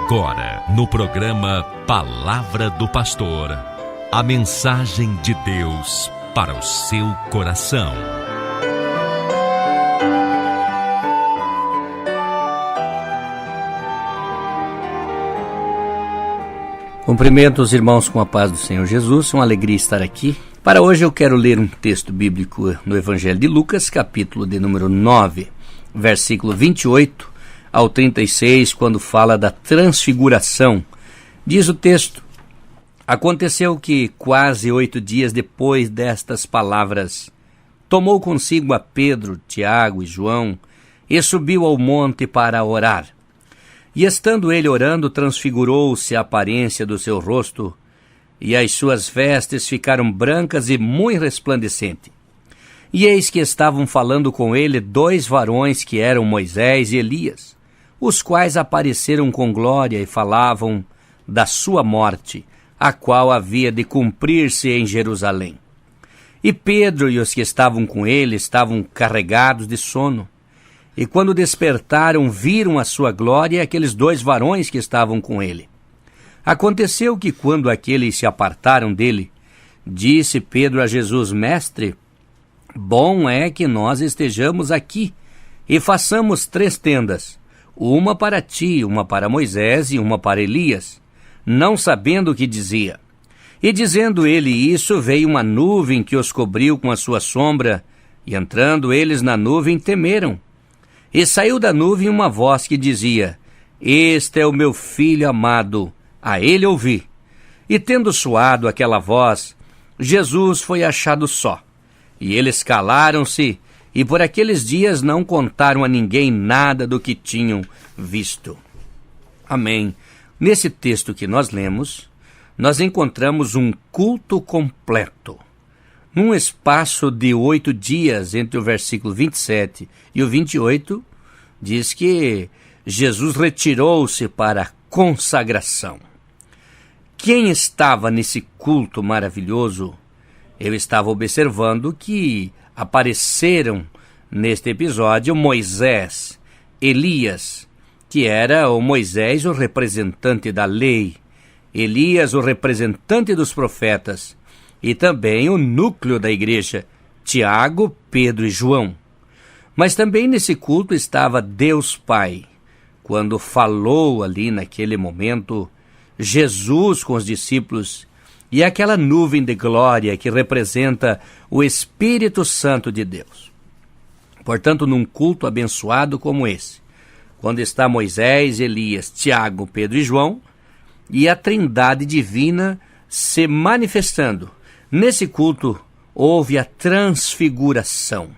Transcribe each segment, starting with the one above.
Agora, no programa Palavra do Pastor, a mensagem de Deus para o seu coração. Cumprimento os irmãos com a paz do Senhor Jesus, uma alegria estar aqui. Para hoje eu quero ler um texto bíblico no Evangelho de Lucas, capítulo de número 9, versículo 28 ao 36, quando fala da transfiguração. Diz o texto: aconteceu que quase 8 dias depois destas palavras, tomou consigo a Pedro, Tiago e João e subiu ao monte para orar. E estando ele orando, transfigurou-se a aparência do seu rosto, e as suas vestes ficaram brancas e muito resplandecentes. E eis que estavam falando com ele 2 varões que eram Moisés e Elias, os quais apareceram com glória e falavam da sua morte, a qual havia de cumprir-se em Jerusalém. E Pedro e os que estavam com ele estavam carregados de sono. E quando despertaram, viram a sua glória e aqueles 2 varões que estavam com ele. Aconteceu que, quando aqueles se apartaram dele, disse Pedro a Jesus: Mestre, bom é que nós estejamos aqui e façamos 3 tendas, uma para ti, uma para Moisés e uma para Elias, não sabendo o que dizia. E dizendo ele isso, veio uma nuvem que os cobriu com a sua sombra, e entrando eles na nuvem, temeram. E saiu da nuvem uma voz que dizia: Este é o meu filho amado, a ele ouvi. E tendo soado aquela voz, Jesus foi achado só. E eles calaram-se, e por aqueles dias não contaram a ninguém nada do que tinham visto. Amém. Nesse texto que nós lemos, nós encontramos um culto completo. Num espaço de 8 dias, entre o versículo 27 e o 28, diz que Jesus retirou-se para a consagração. Quem estava nesse culto maravilhoso? Eu estava observando que apareceram neste episódio Moisés, Elias, que era o Moisés, o representante da lei, Elias, o representante dos profetas, e também o núcleo da igreja, Tiago, Pedro e João. Mas também nesse culto estava Deus Pai, quando falou ali naquele momento Jesus com os discípulos, e aquela nuvem de glória que representa o Espírito Santo de Deus. Portanto, num culto abençoado como esse, quando está Moisés, Elias, Tiago, Pedro e João, e a Trindade divina se manifestando, nesse culto houve a transfiguração.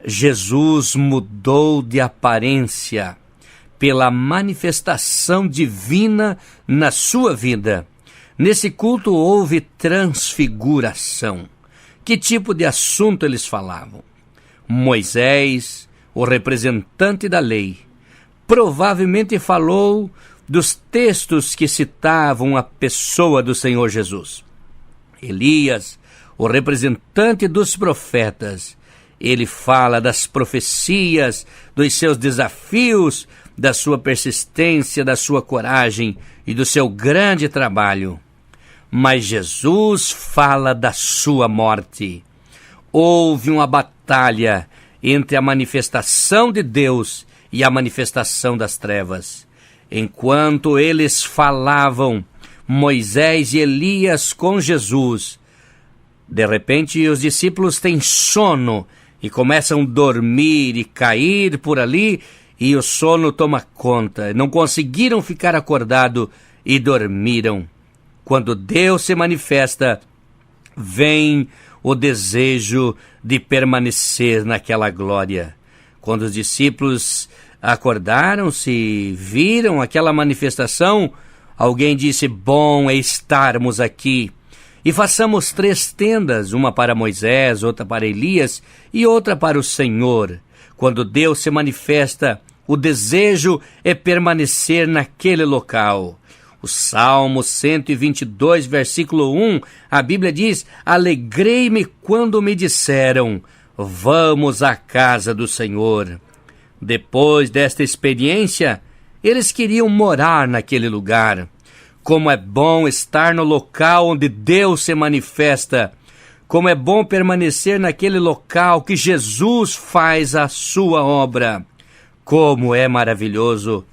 Jesus mudou de aparência pela manifestação divina na sua vida. Nesse culto houve transfiguração. Que tipo de assunto eles falavam? Moisés, o representante da lei, provavelmente falou dos textos que citavam a pessoa do Senhor Jesus. Elias, o representante dos profetas, ele fala das profecias, dos seus desafios, da sua persistência, da sua coragem e do seu grande trabalho. Mas Jesus fala da sua morte. Houve uma batalha entre a manifestação de Deus e a manifestação das trevas. Enquanto eles falavam, Moisés e Elias com Jesus, de repente os discípulos têm sono e começam a dormir e cair por ali, e o sono toma conta. Não conseguiram ficar acordados e dormiram. Quando Deus se manifesta, vem o desejo de permanecer naquela glória. Quando os discípulos acordaram-se e viram aquela manifestação, alguém disse: bom é estarmos aqui. E façamos 3 tendas, uma para Moisés, outra para Elias e outra para o Senhor. Quando Deus se manifesta, o desejo é permanecer naquele local. O Salmo 122, versículo 1, a Bíblia diz: alegrei-me quando me disseram, vamos à casa do Senhor. Depois desta experiência, Eles queriam morar naquele lugar. Como é bom estar no local onde Deus se manifesta. Como é bom permanecer naquele local que Jesus faz a sua obra. Como é maravilhoso.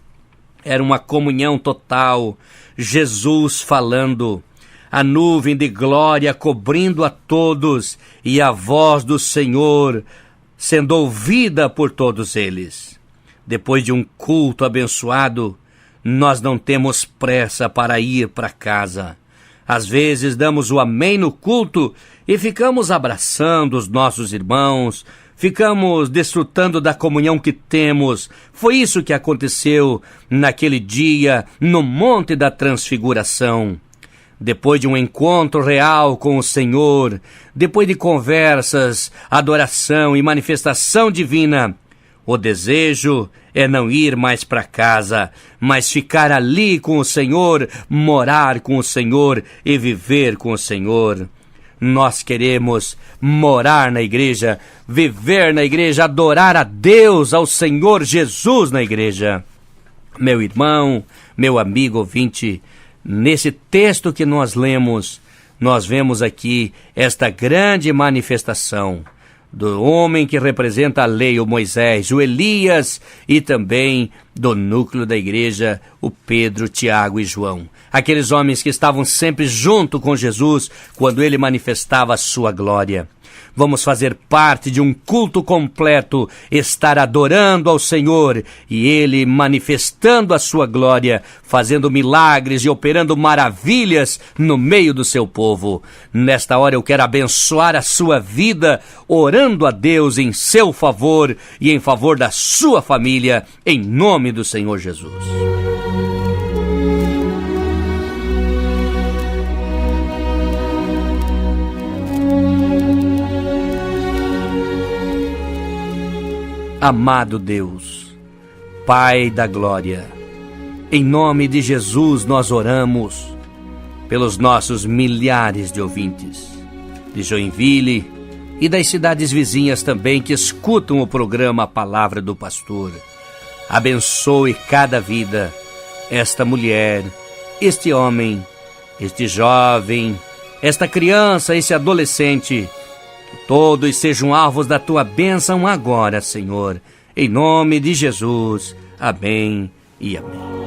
Era uma comunhão total. Jesus falando, a nuvem de glória cobrindo a todos e a voz do Senhor sendo ouvida por todos eles. Depois de um culto abençoado, nós não temos pressa para ir para casa. Às vezes damos o amém no culto e ficamos abraçando os nossos irmãos, ficamos desfrutando da comunhão que temos. Foi isso que aconteceu naquele dia no Monte da Transfiguração. Depois de um encontro real com o Senhor, depois de conversas, adoração e manifestação divina, o desejo é não ir mais para casa, mas ficar ali com o Senhor, morar com o Senhor e viver com o Senhor. Nós queremos morar na igreja, viver na igreja, adorar a Deus, ao Senhor Jesus na igreja. Meu irmão, meu amigo ouvinte, nesse texto que nós lemos, nós vemos aqui esta grande manifestação do homem que representa a lei, o Moisés, o Elias, e também do núcleo da igreja, o Pedro, Tiago e João. Aqueles homens que estavam sempre junto com Jesus quando ele manifestava a sua glória. Vamos fazer parte de um culto completo, estar adorando ao Senhor e Ele manifestando a sua glória, fazendo milagres e operando maravilhas no meio do seu povo. Nesta hora eu quero abençoar a sua vida, orando a Deus em seu favor e em favor da sua família, em nome do Senhor Jesus. Amado Deus, Pai da glória, em nome de Jesus nós oramos pelos nossos milhares de ouvintes, de Joinville e das cidades vizinhas também que escutam o programa A Palavra do Pastor. Abençoe cada vida, esta mulher, este homem, este jovem, esta criança, esse adolescente. Que todos sejam alvos da tua bênção agora, Senhor. Em nome de Jesus. Amém e amém.